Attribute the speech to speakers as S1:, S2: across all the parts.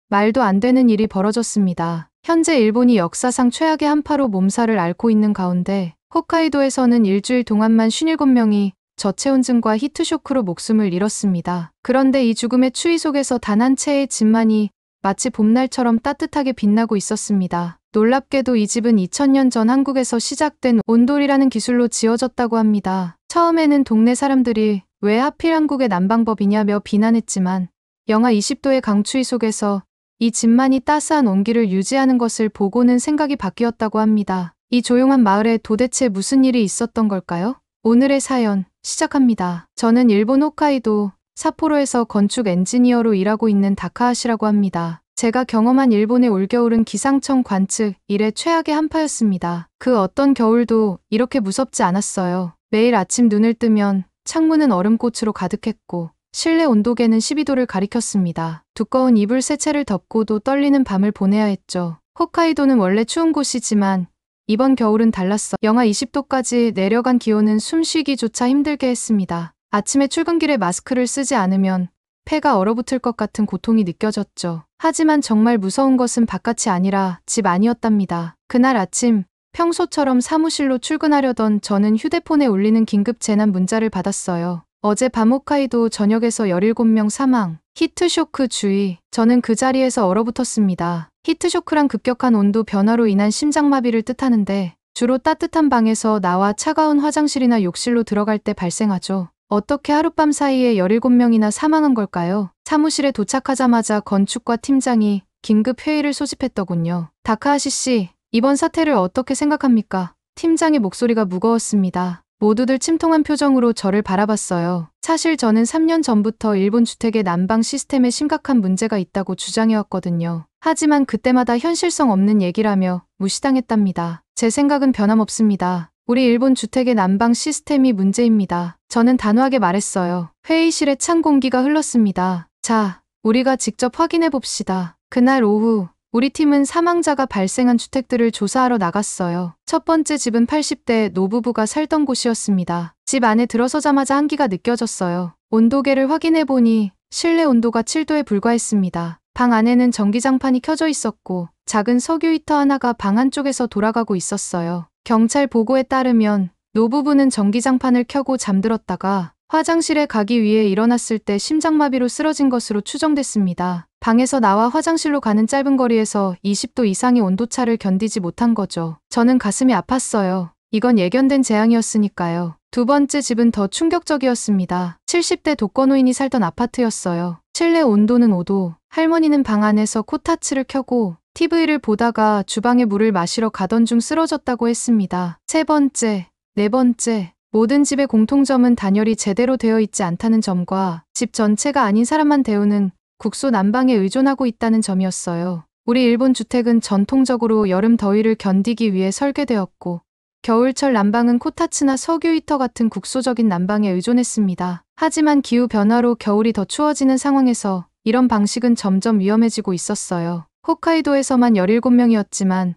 S1: 말도 안 되는 일이 벌어졌습니다. 현재 일본이 역사상 최악의 한파로 몸살을 앓고 있는 가운데 홋카이도에서는 일주일 동안만 57명이 저체온증과 히트쇼크로 목숨을 잃었습니다. 그런데 이 죽음의 추위 속에서 단 한 채의 집만이 마치 봄날처럼 따뜻하게 빛나고 있었습니다. 놀랍게도 이 집은 2000년 전 한국에서 시작된 온돌이라는 기술로 지어졌다고 합니다. 처음에는 동네 사람들이 왜 하필 한국의 난방법이냐며 비난했지만 영하 20도의 강추위 속에서 이 집만이 따스한 온기를 유지하는 것을 보고는 생각이 바뀌었다고 합니다. 이 조용한 마을에 도대체 무슨 일이 있었던 걸까요? 오늘의 사연 시작합니다. 저는 일본 홋카이도 삿포로에서 건축 엔지니어로 일하고 있는 다카하시라고 합니다. 제가 경험한 일본의 올겨울은 기상청 관측 이래 최악의 한파였습니다. 그 어떤 겨울도 이렇게 무섭지 않았어요. 매일 아침 눈을 뜨면 창문은 얼음꽃으로 가득했고 실내 온도계는 12도를 가리켰습니다. 두꺼운 이불 세 채를 덮고도 떨리는 밤을 보내야 했죠. 홋카이도는 원래 추운 곳이지만 이번 겨울은 달랐어. 영하 20도까지 내려간 기온은 숨쉬기조차 힘들게 했습니다. 아침에 출근길에 마스크를 쓰지 않으면 폐가 얼어붙을 것 같은 고통이 느껴졌죠. 하지만 정말 무서운 것은 바깥이 아니라 집 안이었답니다. 그날 아침 평소처럼 사무실로 출근하려던 저는 휴대폰에 울리는 긴급 재난 문자를 받았어요. 어젯밤 홋카이도 전역에서 17명 사망, 히트쇼크 주의. 저는 그 자리에서 얼어붙었습니다. 히트쇼크란 급격한 온도 변화로 인한 심장마비를 뜻하는데 주로 따뜻한 방에서 나와 차가운 화장실이나 욕실로 들어갈 때 발생하죠. 어떻게 하룻밤 사이에 17명이나 사망한 걸까요? 사무실에 도착하자마자 건축과 팀장이 긴급 회의를 소집했더군요. 다카하시 씨, 이번 사태를 어떻게 생각합니까? 팀장의 목소리가 무거웠습니다. 모두들 침통한 표정으로 저를 바라봤어요. 사실 저는 3년 전부터 일본 주택의 난방 시스템에 심각한 문제가 있다고 주장해왔거든요. 하지만 그때마다 현실성 없는 얘기라며 무시당했답니다. 제 생각은 변함없습니다. 우리 일본 주택의 난방 시스템이 문제입니다. 저는 단호하게 말했어요. 회의실에 찬 공기가 흘렀습니다. 자, 우리가 직접 확인해 봅시다. 그날 오후 우리 팀은 사망자가 발생한 주택들을 조사하러 나갔어요. 첫 번째 집은 80대 노부부가 살던 곳이었습니다. 집 안에 들어서자마자 한기가 느껴졌어요. 온도계를 확인해 보니 실내 온도가 7도에 불과했습니다. 방 안에는 전기장판이 켜져 있었고 작은 석유 히터 하나가 방 한쪽에서 돌아가고 있었어요. 경찰 보고에 따르면 노부부는 전기장판을 켜고 잠들었다가 화장실에 가기 위해 일어났을 때 심장마비로 쓰러진 것으로 추정됐습니다. 방에서 나와 화장실로 가는 짧은 거리에서 20도 이상의 온도차를 견디지 못한 거죠. 저는 가슴이 아팠어요. 이건 예견된 재앙이었으니까요. 두 번째 집은 더 충격적이었습니다. 70대 독거노인이 살던 아파트였어요. 실내 온도는 5도. 할머니는 방 안에서 코타츠를 켜고 TV를 보다가 주방에 물을 마시러 가던 중 쓰러졌다고 했습니다. 세 번째, 네 번째. 모든 집의 공통점은 단열이 제대로 되어 있지 않다는 점과 집 전체가 아닌 사람만 데우는 국소 난방에 의존하고 있다는 점이었어요. 우리 일본 주택은 전통적으로 여름 더위를 견디기 위해 설계되었고 겨울철 난방은 코타츠나 석유 히터 같은 국소적인 난방에 의존했습니다. 하지만 기후 변화로 겨울이 더 추워지는 상황에서 이런 방식은 점점 위험해지고 있었어요. 홋카이도에서만 17명이었지만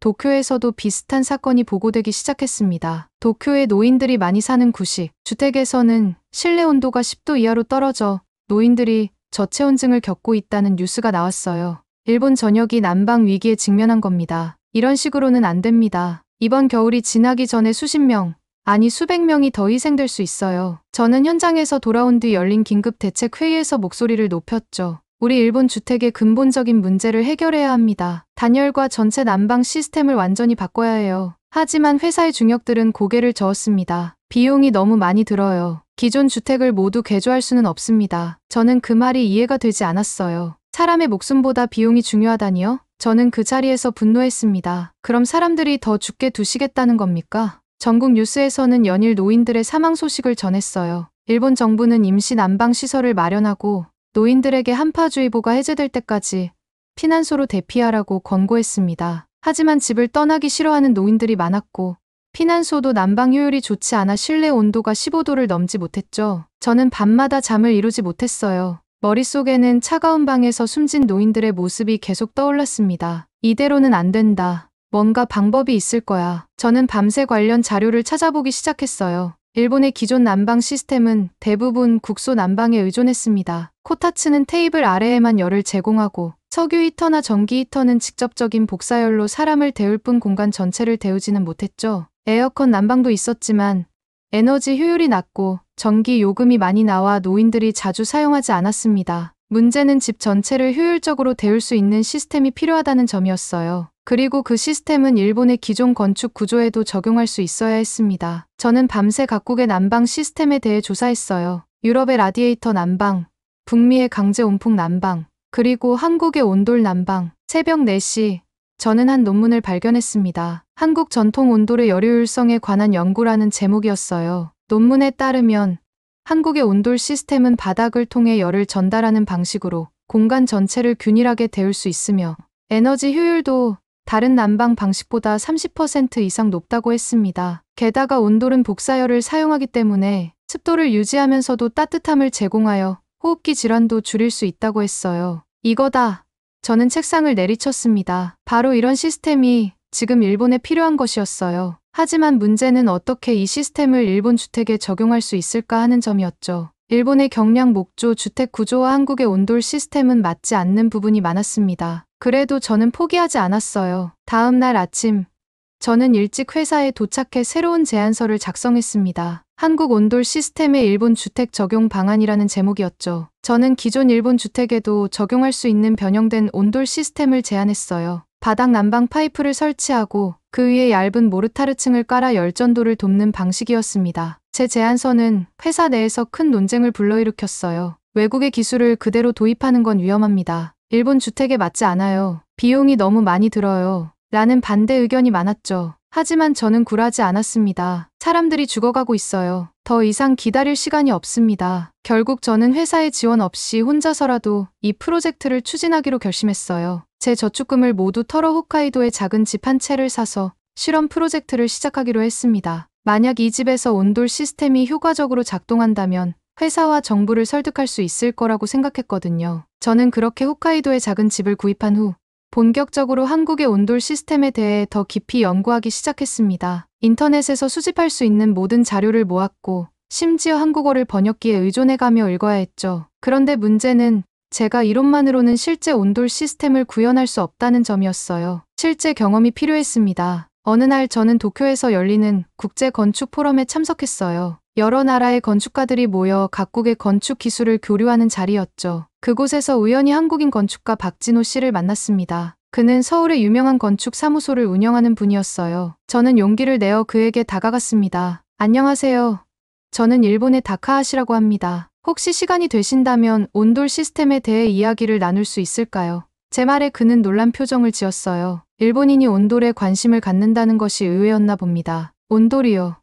S1: 도쿄에서도 비슷한 사건이 보고되기 시작했습니다. 도쿄의 노인들이 많이 사는 구식, 주택에서는 실내 온도가 10도 이하로 떨어져 노인들이 저체온증을 겪고 있다는 뉴스가 나왔어요. 일본 전역이 난방 위기에 직면한 겁니다. 이런 식으로는 안 됩니다. 이번 겨울이 지나기 전에 수십 명, 아니 수백 명이 더 희생될 수 있어요. 저는 현장에서 돌아온 뒤 열린 긴급 대책 회의에서 목소리를 높였죠. 우리 일본 주택의 근본적인 문제를 해결해야 합니다. 단열과 전체 난방 시스템을 완전히 바꿔야 해요. 하지만 회사의 중역들은 고개를 저었습니다. 비용이 너무 많이 들어요. 기존 주택을 모두 개조할 수는 없습니다. 저는 그 말이 이해가 되지 않았어요. 사람의 목숨보다 비용이 중요하다니요? 저는 그 자리에서 분노했습니다. 그럼 사람들이 더 죽게 두시겠다는 겁니까? 전국 뉴스에서는 연일 노인들의 사망 소식을 전했어요. 일본 정부는 임시 난방 시설을 마련하고 노인들에게 한파주의보가 해제될 때까지 피난소로 대피하라고 권고했습니다. 하지만 집을 떠나기 싫어하는 노인들이 많았고 피난소도 난방 효율이 좋지 않아 실내 온도가 15도를 넘지 못했죠. 저는 밤마다 잠을 이루지 못했어요. 머릿속에는 차가운 방에서 숨진 노인들의 모습이 계속 떠올랐습니다. 이대로는 안 된다. 뭔가 방법이 있을 거야. 저는 밤새 관련 자료를 찾아보기 시작했어요. 일본의 기존 난방 시스템은 대부분 국소 난방에 의존했습니다. 코타츠는 테이블 아래에만 열을 제공하고 석유 히터나 전기 히터는 직접적인 복사열로 사람을 데울 뿐 공간 전체를 데우지는 못했죠. 에어컨 난방도 있었지만 에너지 효율이 낮고 전기 요금이 많이 나와 노인들이 자주 사용하지 않았습니다. 문제는 집 전체를 효율적으로 데울 수 있는 시스템이 필요하다는 점이었어요. 그리고 그 시스템은 일본의 기존 건축 구조에도 적용할 수 있어야 했습니다. 저는 밤새 각국의 난방 시스템에 대해 조사했어요. 유럽의 라디에이터 난방, 북미의 강제 온풍 난방, 그리고 한국의 온돌 난방. 새벽 4시, 저는 한 논문을 발견했습니다. 한국 전통 온돌의 열효율성에 관한 연구라는 제목이었어요. 논문에 따르면 한국의 온돌 시스템은 바닥을 통해 열을 전달하는 방식으로 공간 전체를 균일하게 데울 수 있으며 에너지 효율도 다른 난방 방식보다 30% 이상 높다고 했습니다. 게다가 온돌은 복사열을 사용하기 때문에 습도를 유지하면서도 따뜻함을 제공하여 호흡기 질환도 줄일 수 있다고 했어요. 이거다. 저는 책상을 내리쳤습니다. 바로 이런 시스템이 지금 일본에 필요한 것이었어요. 하지만 문제는 어떻게 이 시스템을 일본 주택에 적용할 수 있을까 하는 점이었죠. 일본의 경량 목조 주택 구조와 한국의 온돌 시스템은 맞지 않는 부분이 많았습니다. 그래도 저는 포기하지 않았어요. 다음 날 아침, 저는 일찍 회사에 도착해 새로운 제안서를 작성했습니다. 한국 온돌 시스템의 일본 주택 적용 방안이라는 제목이었죠. 저는 기존 일본 주택에도 적용할 수 있는 변형된 온돌 시스템을 제안했어요. 바닥 난방 파이프를 설치하고 그 위에 얇은 모르타르층을 깔아 열전도를 돕는 방식이었습니다. 제 제안서는 회사 내에서 큰 논쟁을 불러일으켰어요. 외국의 기술을 그대로 도입하는 건 위험합니다. 일본 주택에 맞지 않아요. 비용이 너무 많이 들어요. 라는 반대 의견이 많았죠. 하지만 저는 굴하지 않았습니다. 사람들이 죽어가고 있어요. 더 이상 기다릴 시간이 없습니다. 결국 저는 회사의 지원 없이 혼자서라도 이 프로젝트를 추진하기로 결심했어요. 제 저축금을 모두 털어 홋카이도에 작은 집 한 채를 사서 실험 프로젝트를 시작하기로 했습니다. 만약 이 집에서 온돌 시스템이 효과적으로 작동한다면 회사와 정부를 설득할 수 있을 거라고 생각했거든요. 저는 그렇게 홋카이도에 작은 집을 구입한 후 본격적으로 한국의 온돌 시스템에 대해 더 깊이 연구하기 시작했습니다. 인터넷에서 수집할 수 있는 모든 자료를 모았고 심지어 한국어를 번역기에 의존해가며 읽어야 했죠. 그런데 문제는 제가 이론만으로는 실제 온돌 시스템을 구현할 수 없다는 점이었어요. 실제 경험이 필요했습니다. 어느 날 저는 도쿄에서 열리는 국제 건축 포럼에 참석했어요. 여러 나라의 건축가들이 모여 각국의 건축 기술을 교류하는 자리였죠. 그곳에서 우연히 한국인 건축가 박진호 씨를 만났습니다. 그는 서울의 유명한 건축 사무소를 운영하는 분이었어요. 저는 용기를 내어 그에게 다가갔습니다. 안녕하세요. 저는 일본의 다카하시라고 합니다. 혹시 시간이 되신다면 온돌 시스템에 대해 이야기를 나눌 수 있을까요? 제 말에 그는 놀란 표정을 지었어요. 일본인이 온돌에 관심을 갖는다는 것이 의외였나 봅니다. 온돌이요?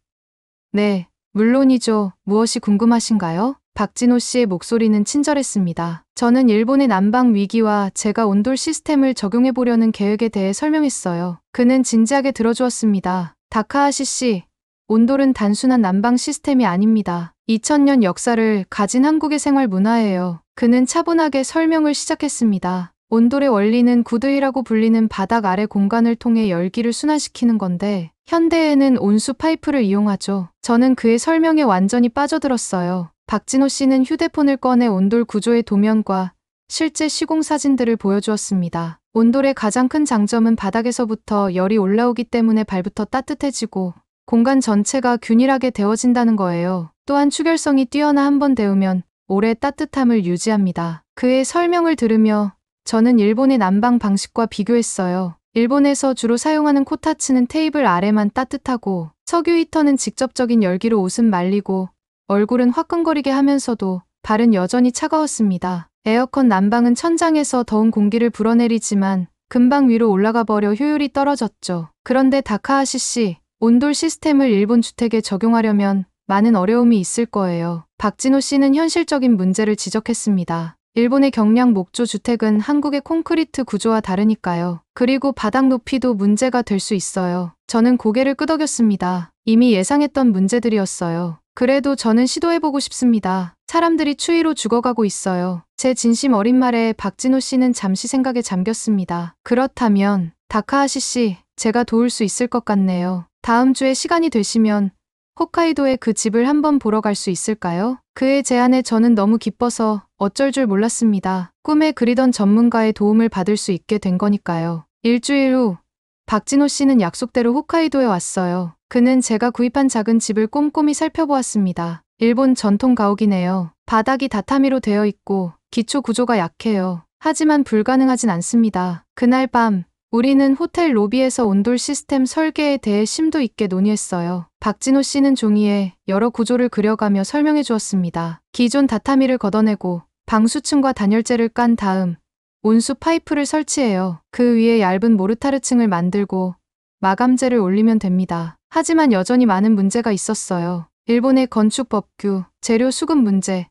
S1: 네, 물론이죠. 무엇이 궁금하신가요? 박진호 씨의 목소리는 친절했습니다. 저는 일본의 난방 위기와 제가 온돌 시스템을 적용해 보려는 계획에 대해 설명했어요. 그는 진지하게 들어주었습니다. 다카하시 씨, 온돌은 단순한 난방 시스템이 아닙니다. 2000년 역사를 가진 한국의 생활 문화예요. 그는 차분하게 설명을 시작했습니다. 온돌의 원리는 구드이라고 불리는 바닥 아래 공간을 통해 열기를 순환시키는 건데 현대에는 온수 파이프를 이용하죠. 저는 그의 설명에 완전히 빠져들었어요. 박진호 씨는 휴대폰을 꺼내 온돌 구조의 도면과 실제 시공 사진들을 보여주었습니다. 온돌의 가장 큰 장점은 바닥에서부터 열이 올라오기 때문에 발부터 따뜻해지고 공간 전체가 균일하게 데워진다는 거예요. 또한 추결성이 뛰어나 한번 데우면 오래 따뜻함을 유지합니다. 그의 설명을 들으며 저는 일본의 난방 방식과 비교했어요. 일본에서 주로 사용하는 코타츠는 테이블 아래만 따뜻하고 석유 히터는 직접적인 열기로 옷은 말리고 얼굴은 화끈거리게 하면서도 발은 여전히 차가웠습니다. 에어컨 난방은 천장에서 더운 공기를 불어내리지만 금방 위로 올라가 버려 효율이 떨어졌죠. 그런데 다카하시 씨, 온돌 시스템을 일본 주택에 적용하려면 많은 어려움이 있을 거예요. 박진호 씨는 현실적인 문제를 지적했습니다. 일본의 경량 목조 주택은 한국의 콘크리트 구조와 다르니까요. 그리고 바닥 높이도 문제가 될 수 있어요. 저는 고개를 끄덕였습니다. 이미 예상했던 문제들이었어요. 그래도 저는 시도해보고 싶습니다. 사람들이 추위로 죽어가고 있어요. 제 진심 어린 말에 박진호 씨는 잠시 생각에 잠겼습니다. 그렇다면 다카하시 씨, 제가 도울 수 있을 것 같네요. 다음 주에 시간이 되시면 홋카이도에 그 집을 한번 보러 갈 수 있을까요? 그의 제안에 저는 너무 기뻐서 어쩔 줄 몰랐습니다. 꿈에 그리던 전문가의 도움을 받을 수 있게 된 거니까요. 일주일 후 박진호 씨는 약속대로 홋카이도에 왔어요. 그는 제가 구입한 작은 집을 꼼꼼히 살펴보았습니다. 일본 전통 가옥이네요. 바닥이 다타미로 되어 있고 기초 구조가 약해요. 하지만 불가능하진 않습니다. 그날 밤 우리는 호텔 로비에서 온돌 시스템 설계에 대해 심도 있게 논의했어요. 박진호 씨는 종이에 여러 구조를 그려가며 설명해 주었습니다. 기존 다타미를 걷어내고 방수층과 단열재를 깐 다음 온수 파이프를 설치해요. 그 위에 얇은 모르타르층을 만들고 마감재를 올리면 됩니다. 하지만 여전히 많은 문제가 있었어요. 일본의 건축 법규, 재료 수급 문제,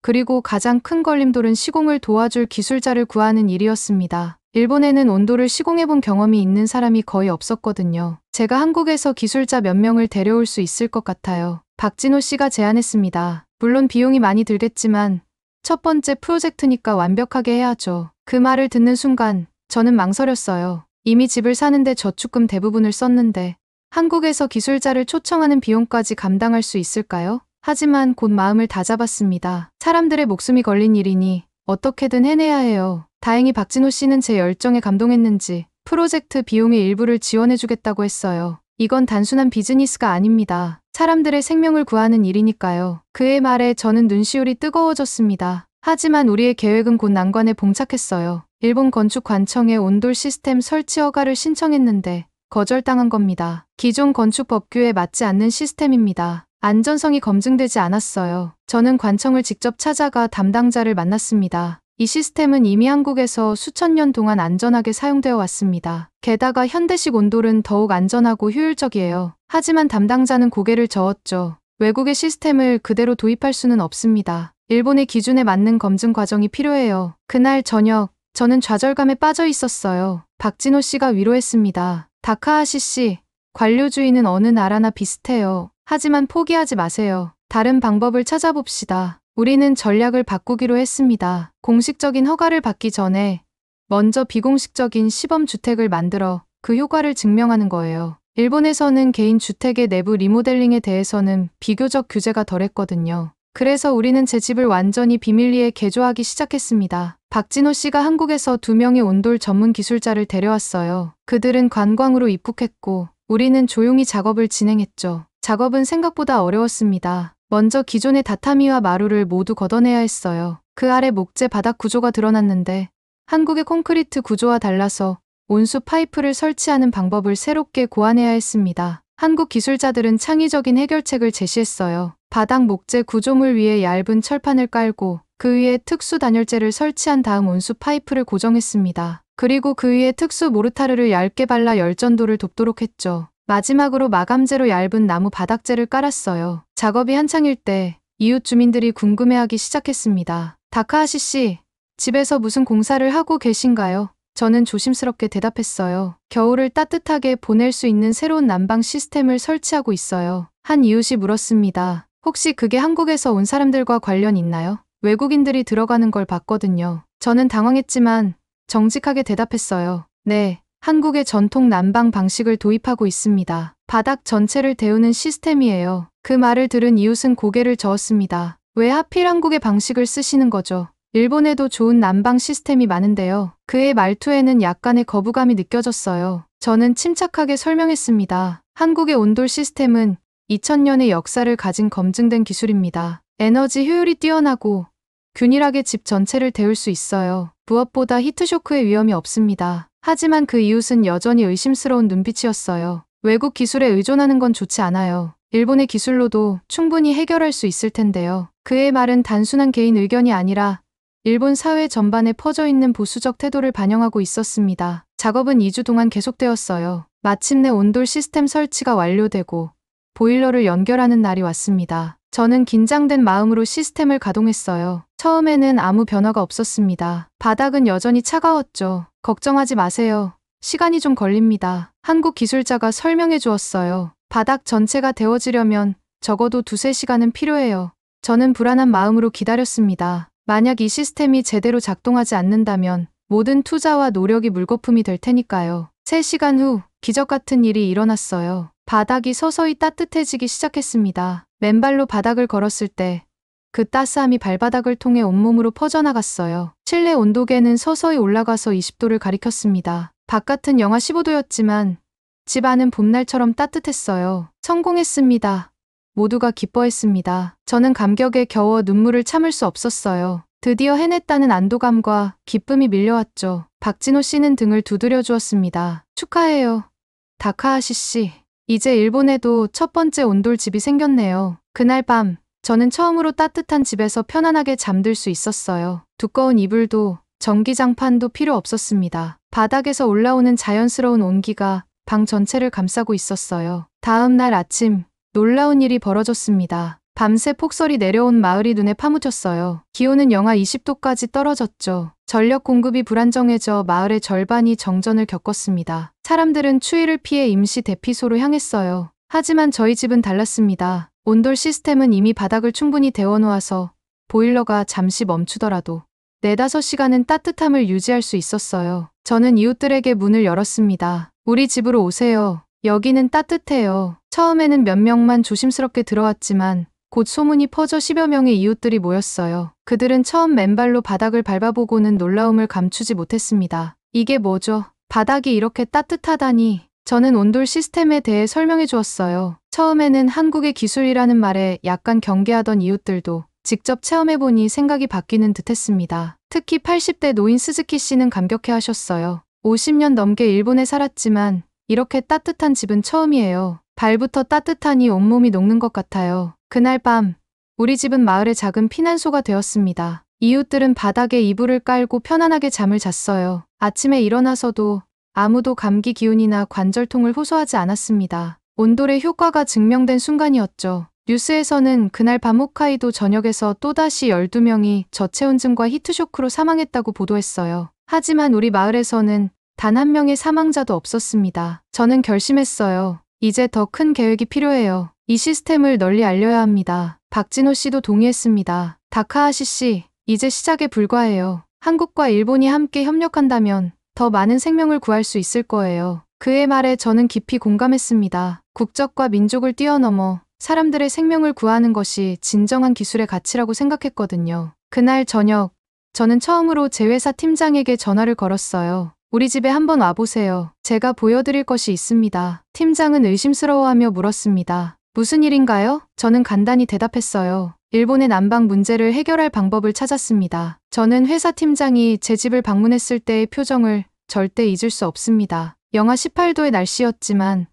S1: 그리고 가장 큰 걸림돌은 시공을 도와줄 기술자를 구하는 일이었습니다. 일본에는 온돌을 시공해본 경험이 있는 사람이 거의 없었거든요. 제가 한국에서 기술자 몇 명을 데려올 수 있을 것 같아요. 박진호 씨가 제안했습니다. 물론 비용이 많이 들겠지만 첫 번째 프로젝트니까 완벽하게 해야죠. 그 말을 듣는 순간 저는 망설였어요. 이미 집을 사는데 저축금 대부분을 썼는데 한국에서 기술자를 초청하는 비용까지 감당할 수 있을까요? 하지만 곧 마음을 다잡았습니다. 사람들의 목숨이 걸린 일이니 어떻게든 해내야 해요. 다행히 박진호 씨는 제 열정에 감동했는지 프로젝트 비용의 일부를 지원해주겠다고 했어요. 이건 단순한 비즈니스가 아닙니다. 사람들의 생명을 구하는 일이니까요. 그의 말에 저는 눈시울이 뜨거워졌습니다. 하지만 우리의 계획은 곧 난관에 봉착했어요. 일본 건축관청에 온돌 시스템 설치 허가를 신청했는데 거절당한 겁니다. 기존 건축 법규에 맞지 않는 시스템입니다. 안전성이 검증되지 않았어요. 저는 관청을 직접 찾아가 담당자를 만났습니다. 이 시스템은 이미 한국에서 수천 년 동안 안전하게 사용되어 왔습니다. 게다가 현대식 온돌은 더욱 안전하고 효율적이에요. 하지만 담당자는 고개를 저었죠. 외국의 시스템을 그대로 도입할 수는 없습니다. 일본의 기준에 맞는 검증 과정이 필요해요. 그날 저녁, 저는 좌절감에 빠져 있었어요. 박진호 씨가 위로했습니다. 다카하시 씨, 관료주의는 어느 나라나 비슷해요. 하지만 포기하지 마세요. 다른 방법을 찾아봅시다. 우리는 전략을 바꾸기로 했습니다. 공식적인 허가를 받기 전에 먼저 비공식적인 시범주택을 만들어 그 효과를 증명하는 거예요. 일본에서는 개인 주택의 내부 리모델링에 대해서는 비교적 규제가 덜했거든요. 그래서 우리는 제 집을 완전히 비밀리에 개조하기 시작했습니다. 박진호 씨가 한국에서 2명의 온돌 전문 기술자를 데려왔어요. 그들은 관광으로 입국했고 우리는 조용히 작업을 진행했죠. 작업은 생각보다 어려웠습니다. 먼저 기존의 다타미와 마루를 모두 걷어내야 했어요. 그 아래 목재 바닥 구조가 드러났는데 한국의 콘크리트 구조와 달라서 온수 파이프를 설치하는 방법을 새롭게 고안해야 했습니다. 한국 기술자들은 창의적인 해결책을 제시했어요. 바닥 목재 구조물 위에 얇은 철판을 깔고 그 위에 특수 단열재를 설치한 다음 온수 파이프를 고정했습니다. 그리고 그 위에 특수 모르타르를 얇게 발라 열전도를 돕도록 했죠. 마지막으로 마감재로 얇은 나무 바닥재를 깔았어요. 작업이 한창일 때 이웃 주민들이 궁금해하기 시작했습니다. 다카하시 씨, 집에서 무슨 공사를 하고 계신가요? 저는 조심스럽게 대답했어요. 겨울을 따뜻하게 보낼 수 있는 새로운 난방 시스템을 설치하고 있어요. 한 이웃이 물었습니다. 혹시 그게 한국에서 온 사람들과 관련 있나요? 외국인들이 들어가는 걸 봤거든요. 저는 당황했지만 정직하게 대답했어요. 네, 한국의 전통 난방 방식을 도입하고 있습니다. 바닥 전체를 데우는 시스템이에요. 그 말을 들은 이웃은 고개를 저었습니다. 왜 하필 한국의 방식을 쓰시는 거죠? 일본에도 좋은 난방 시스템이 많은데요. 그의 말투에는 약간의 거부감이 느껴졌어요. 저는 침착하게 설명했습니다. 한국의 온돌 시스템은 2000년의 역사를 가진 검증된 기술입니다. 에너지 효율이 뛰어나고 균일하게 집 전체를 데울 수 있어요. 무엇보다 히트쇼크의 위험이 없습니다. 하지만 그 이웃은 여전히 의심스러운 눈빛이었어요. 외국 기술에 의존하는 건 좋지 않아요. 일본의 기술로도 충분히 해결할 수 있을 텐데요. 그의 말은 단순한 개인 의견이 아니라 일본 사회 전반에 퍼져 있는 보수적 태도를 반영하고 있었습니다. 작업은 2주 동안 계속되었어요. 마침내 온돌 시스템 설치가 완료되고 보일러를 연결하는 날이 왔습니다. 저는 긴장된 마음으로 시스템을 가동했어요. 처음에는 아무 변화가 없었습니다. 바닥은 여전히 차가웠죠. 걱정하지 마세요. 시간이 좀 걸립니다. 한국 기술자가 설명해 주었어요. 바닥 전체가 데워지려면 적어도 2~3시간은 필요해요. 저는 불안한 마음으로 기다렸습니다. 만약 이 시스템이 제대로 작동하지 않는다면 모든 투자와 노력이 물거품이 될 테니까요. 3시간 후 기적 같은 일이 일어났어요. 바닥이 서서히 따뜻해지기 시작했습니다. 맨발로 바닥을 걸었을 때 그 따스함이 발바닥을 통해 온몸으로 퍼져나갔어요. 실내 온도계는 서서히 올라가서 20도를 가리켰습니다. 바깥은 영하 15도였지만 집 안은 봄날처럼 따뜻했어요. 성공했습니다. 모두가 기뻐했습니다. 저는 감격에 겨워 눈물을 참을 수 없었어요. 드디어 해냈다는 안도감과 기쁨이 밀려왔죠. 박진호 씨는 등을 두드려 주었습니다. 축하해요. 다카하시 씨. 이제 일본에도 첫 번째 온돌 집이 생겼네요. 그날 밤 저는 처음으로 따뜻한 집에서 편안하게 잠들 수 있었어요. 두꺼운 이불도 전기장판도 필요 없었습니다. 바닥에서 올라오는 자연스러운 온기가 방 전체를 감싸고 있었어요. 다음 날 아침 놀라운 일이 벌어졌습니다. 밤새 폭설이 내려온 마을이 눈에 파묻혔어요. 기온은 영하 20도까지 떨어졌죠. 전력 공급이 불안정해져 마을의 절반이 정전을 겪었습니다. 사람들은 추위를 피해 임시 대피소로 향했어요. 하지만 저희 집은 달랐습니다. 온돌 시스템은 이미 바닥을 충분히 데워놓아서 보일러가 잠시 멈추더라도 4-5시간은 따뜻함을 유지할 수 있었어요. 저는 이웃들에게 문을 열었습니다. 우리 집으로 오세요. 여기는 따뜻해요. 처음에는 몇 명만 조심스럽게 들어왔지만 곧 소문이 퍼져 10여 명의 이웃들이 모였어요. 그들은 처음 맨발로 바닥을 밟아보고는 놀라움을 감추지 못했습니다. 이게 뭐죠? 바닥이 이렇게 따뜻하다니. 저는 온돌 시스템에 대해 설명해 주었어요. 처음에는 한국의 기술이라는 말에 약간 경계하던 이웃들도 직접 체험해보니 생각이 바뀌는 듯 했습니다. 특히 80대 노인 스즈키 씨는 감격해 하셨어요. 50년 넘게 일본에 살았지만 이렇게 따뜻한 집은 처음이에요. 발부터 따뜻하니 온몸이 녹는 것 같아요. 그날 밤 우리 집은 마을의 작은 피난소가 되었습니다. 이웃들은 바닥에 이불을 깔고 편안하게 잠을 잤어요. 아침에 일어나서도 아무도 감기 기운이나 관절통을 호소하지 않았습니다. 온돌의 효과가 증명된 순간이었죠. 뉴스에서는 그날 밤 홋카이도 전역에서 또다시 12명이 저체온증과 히트쇼크로 사망했다고 보도했어요. 하지만 우리 마을에서는 단 한 명의 사망자도 없었습니다. 저는 결심했어요. 이제 더 큰 계획이 필요해요. 이 시스템을 널리 알려야 합니다. 박진호 씨도 동의했습니다. 다카하시 씨, 이제 시작에 불과해요. 한국과 일본이 함께 협력한다면 더 많은 생명을 구할 수 있을 거예요. 그의 말에 저는 깊이 공감했습니다. 국적과 민족을 뛰어넘어 사람들의 생명을 구하는 것이 진정한 기술의 가치라고 생각했거든요. 그날 저녁, 저는 처음으로 제 회사 팀장에게 전화를 걸었어요. 우리 집에 한번 와보세요. 제가 보여드릴 것이 있습니다. 팀장은 의심스러워하며 물었습니다. 무슨 일인가요? 저는 간단히 대답했어요. 일본의 난방 문제를 해결할 방법을 찾았습니다. 저는 회사 팀장이 제 집을 방문했을 때의 표정을 절대 잊을 수 없습니다. 영하 18도의 날씨였지만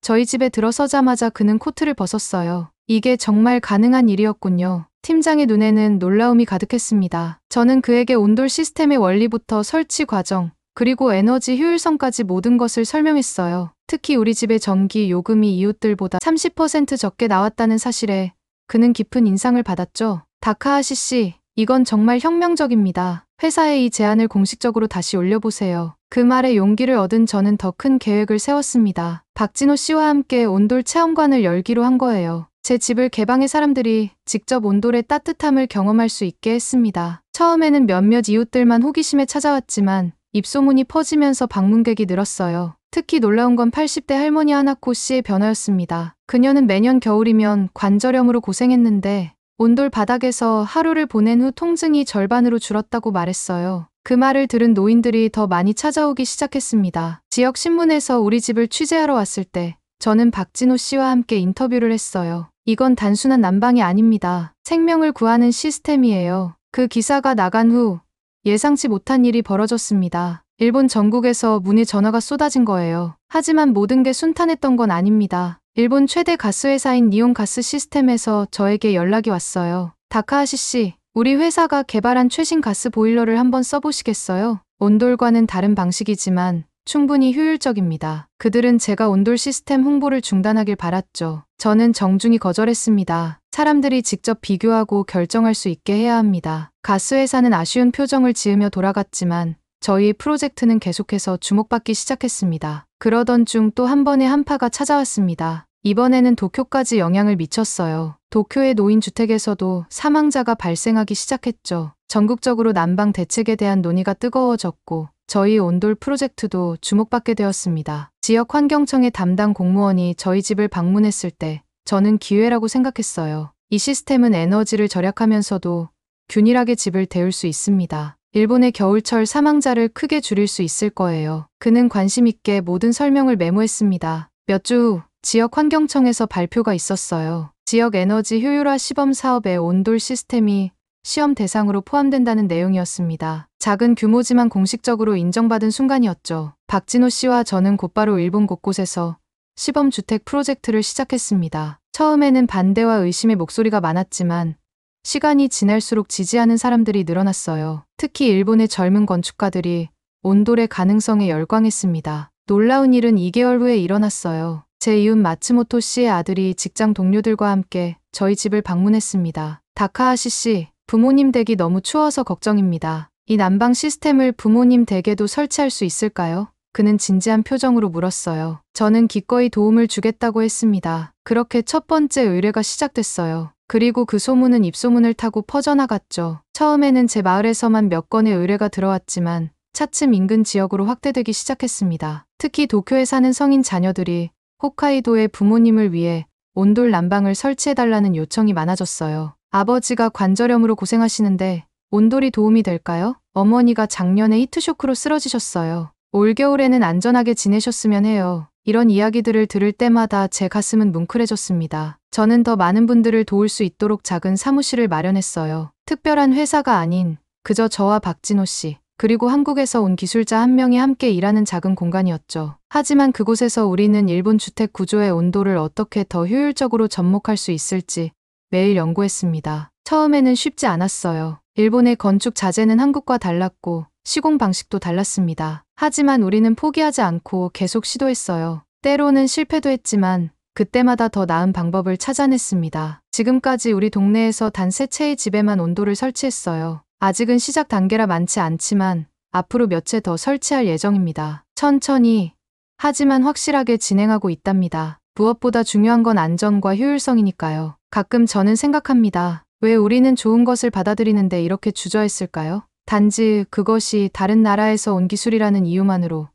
S1: 저희 집에 들어서자마자 그는 코트를 벗었어요. 이게 정말 가능한 일이었군요. 팀장의 눈에는 놀라움이 가득했습니다. 저는 그에게 온돌 시스템의 원리부터 설치 과정, 그리고 에너지 효율성까지 모든 것을 설명했어요. 특히 우리 집의 전기 요금이 이웃들보다 30% 적게 나왔다는 사실에 그는 깊은 인상을 받았죠. 다카하시 씨, 이건 정말 혁명적입니다. 회사에 이 제안을 공식적으로 다시 올려보세요. 그 말에 용기를 얻은 저는 더 큰 계획을 세웠습니다. 박진호 씨와 함께 온돌 체험관을 열기로 한 거예요. 제 집을 개방해 사람들이 직접 온돌의 따뜻함을 경험할 수 있게 했습니다. 처음에는 몇몇 이웃들만 호기심에 찾아왔지만 입소문이 퍼지면서 방문객이 늘었어요. 특히 놀라운 건 80대 할머니 하나코 씨의 변화였습니다. 그녀는 매년 겨울이면 관절염으로 고생했는데 온돌 바닥에서 하루를 보낸 후 통증이 절반으로 줄었다고 말했어요. 그 말을 들은 노인들이 더 많이 찾아오기 시작했습니다. 지역 신문에서 우리 집을 취재하러 왔을 때 저는 박진호 씨와 함께 인터뷰를 했어요. 이건 단순한 난방이 아닙니다. 생명을 구하는 시스템이에요. 그 기사가 나간 후 예상치 못한 일이 벌어졌습니다. 일본 전국에서 문의 전화가 쏟아진 거예요. 하지만 모든 게 순탄했던 건 아닙니다. 일본 최대 가스회사인 니온 가스 시스템에서 저에게 연락이 왔어요. 다카하시 씨, 우리 회사가 개발한 최신 가스 보일러를 한번 써보시겠어요? 온돌과는 다른 방식이지만 충분히 효율적입니다. 그들은 제가 온돌 시스템 홍보를 중단하길 바랐죠. 저는 정중히 거절했습니다. 사람들이 직접 비교하고 결정할 수 있게 해야 합니다. 가스회사는 아쉬운 표정을 지으며 돌아갔지만 저희의 프로젝트는 계속해서 주목받기 시작했습니다. 그러던 중 또 한 번의 한파가 찾아왔습니다. 이번에는 도쿄까지 영향을 미쳤어요. 도쿄의 노인주택에서도 사망자가 발생하기 시작했죠. 전국적으로 난방 대책에 대한 논의가 뜨거워졌고 저희 온돌 프로젝트도 주목받게 되었습니다. 지역 환경청의 담당 공무원이 저희 집을 방문했을 때 저는 기회라고 생각했어요. 이 시스템은 에너지를 절약하면서도 균일하게 집을 데울 수 있습니다. 일본의 겨울철 사망자를 크게 줄일 수 있을 거예요. 그는 관심 있게 모든 설명을 메모했습니다. 몇 주 후 지역 환경청에서 발표가 있었어요. 지역 에너지 효율화 시범 사업의 온돌 시스템이 시험 대상으로 포함된다는 내용이었습니다. 작은 규모지만 공식적으로 인정받은 순간이었죠. 박진호 씨와 저는 곧바로 일본 곳곳에서 시범주택 프로젝트를 시작했습니다. 처음에는 반대와 의심의 목소리가 많았지만 시간이 지날수록 지지하는 사람들이 늘어났어요. 특히 일본의 젊은 건축가들이 온돌의 가능성에 열광했습니다. 놀라운 일은 2개월 후에 일어났어요. 제 이웃 마츠모토 씨의 아들이 직장 동료들과 함께 저희 집을 방문했습니다. 다카하시 씨, 부모님 댁이 너무 추워서 걱정입니다. 이 난방 시스템을 부모님 댁에도 설치할 수 있을까요? 그는 진지한 표정으로 물었어요. 저는 기꺼이 도움을 주겠다고 했습니다. 그렇게 첫 번째 의뢰가 시작됐어요. 그리고 그 소문은 입소문을 타고 퍼져나갔죠. 처음에는 제 마을에서만 몇 건의 의뢰가 들어왔지만 차츰 인근 지역으로 확대되기 시작했습니다. 특히 도쿄에 사는 성인 자녀들이 홋카이도의 부모님을 위해 온돌 난방을 설치해달라는 요청이 많아졌어요. 아버지가 관절염으로 고생하시는데 온돌이 도움이 될까요? 어머니가 작년에 히트쇼크로 쓰러지셨어요. 올겨울에는 안전하게 지내셨으면 해요. 이런 이야기들을 들을 때마다 제 가슴은 뭉클해졌습니다. 저는 더 많은 분들을 도울 수 있도록 작은 사무실을 마련했어요. 특별한 회사가 아닌 그저 저와 박진호 씨, 그리고 한국에서 온 기술자 한 명이 함께 일하는 작은 공간이었죠. 하지만 그곳에서 우리는 일본 주택 구조의 온도를 어떻게 더 효율적으로 접목할 수 있을지 매일 연구했습니다. 처음에는 쉽지 않았어요. 일본의 건축 자재는 한국과 달랐고 시공 방식도 달랐습니다. 하지만 우리는 포기하지 않고 계속 시도했어요. 때로는 실패도 했지만 그때마다 더 나은 방법을 찾아냈습니다. 지금까지 우리 동네에서 단 3채의 집에만 온돌을 설치했어요. 아직은 시작 단계라 많지 않지만 앞으로 몇 채 더 설치할 예정입니다. 천천히 하지만 확실하게 진행하고 있답니다. 무엇보다 중요한 건 안전과 효율성이니까요. 가끔 저는 생각합니다. 왜 우리는 좋은 것을 받아들이는데 이렇게 주저했을까요? 단지 그것이 다른 나라에서 온 기술이라는 이유만으로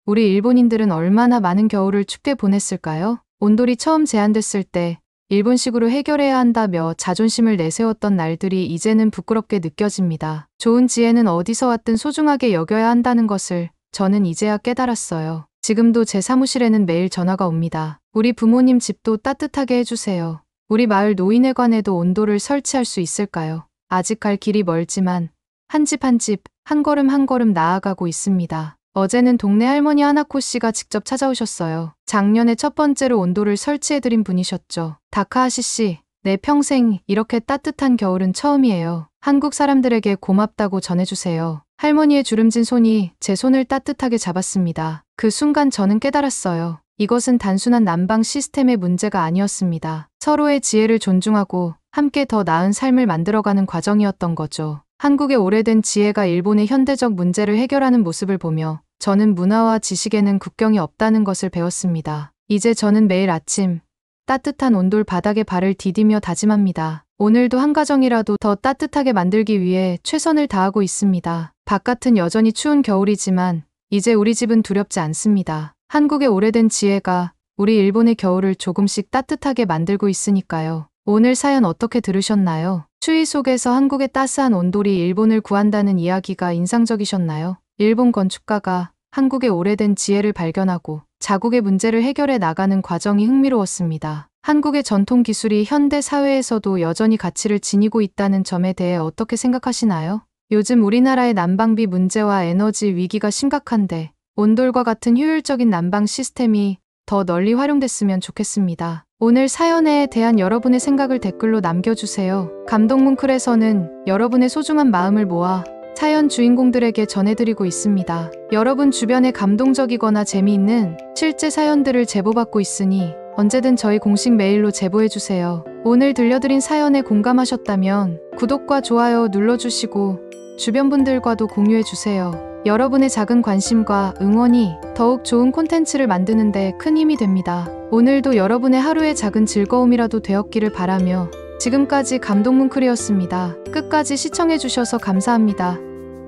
S1: 우리 일본인들은 얼마나 많은 겨울을 춥게 보냈을까요? 온돌이 처음 제안됐을 때 일본식으로 해결해야 한다며 자존심을 내세웠던 날들이 이제는 부끄럽게 느껴집니다. 좋은 지혜는 어디서 왔든 소중하게 여겨야 한다는 것을 저는 이제야 깨달았어요. 지금도 제 사무실에는 매일 전화가 옵니다. 우리 부모님 집도 따뜻하게 해주세요. 우리 마을 노인회관에도 온돌을 설치할 수 있을까요? 아직 갈 길이 멀지만 한 집 한 집, 한 걸음 한 걸음 나아가고 있습니다. 어제는 동네 할머니 하나코 씨가 직접 찾아오셨어요. 작년에 첫 번째로 온돌을 설치해드린 분이셨죠. 다카하시 씨, 내 평생 이렇게 따뜻한 겨울은 처음이에요. 한국 사람들에게 고맙다고 전해주세요. 할머니의 주름진 손이 제 손을 따뜻하게 잡았습니다. 그 순간 저는 깨달았어요. 이것은 단순한 난방 시스템의 문제가 아니었습니다. 서로의 지혜를 존중하고 함께 더 나은 삶을 만들어가는 과정이었던 거죠. 한국의 오래된 지혜가 일본의 현대적 문제를 해결하는 모습을 보며 저는 문화와 지식에는 국경이 없다는 것을 배웠습니다. 이제 저는 매일 아침 따뜻한 온돌 바닥에 발을 디디며 다짐합니다. 오늘도 한 가정이라도 더 따뜻하게 만들기 위해 최선을 다하고 있습니다. 바깥은 여전히 추운 겨울이지만 이제 우리 집은 두렵지 않습니다. 한국의 오래된 지혜가 우리 일본의 겨울을 조금씩 따뜻하게 만들고 있으니까요. 오늘 사연 어떻게 들으셨나요? 추위 속에서 한국의 따스한 온돌이 일본을 구한다는 이야기가 인상적이셨나요? 일본 건축가가 한국의 오래된 지혜를 발견하고 자국의 문제를 해결해 나가는 과정이 흥미로웠습니다. 한국의 전통 기술이 현대 사회에서도 여전히 가치를 지니고 있다는 점에 대해 어떻게 생각하시나요? 요즘 우리나라의 난방비 문제와 에너지 위기가 심각한데 온돌과 같은 효율적인 난방 시스템이 더 널리 활용됐으면 좋겠습니다. 오늘 사연에 대한 여러분의 생각을 댓글로 남겨주세요. 감동뭉클에서는 여러분의 소중한 마음을 모아 사연 주인공들에게 전해드리고 있습니다. 여러분 주변에 감동적이거나 재미있는 실제 사연들을 제보받고 있으니 언제든 저희 공식 메일로 제보해주세요. 오늘 들려드린 사연에 공감하셨다면 구독과 좋아요 눌러주시고 주변 분들과도 공유해주세요. 여러분의 작은 관심과 응원이 더욱 좋은 콘텐츠를 만드는 데 큰 힘이 됩니다. 오늘도 여러분의 하루의 작은 즐거움이라도 되었기를 바라며 지금까지 감동뭉클이었습니다. 끝까지 시청해주셔서 감사합니다.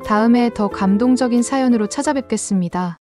S1: 다음에 더 감동적인 사연으로 찾아뵙겠습니다.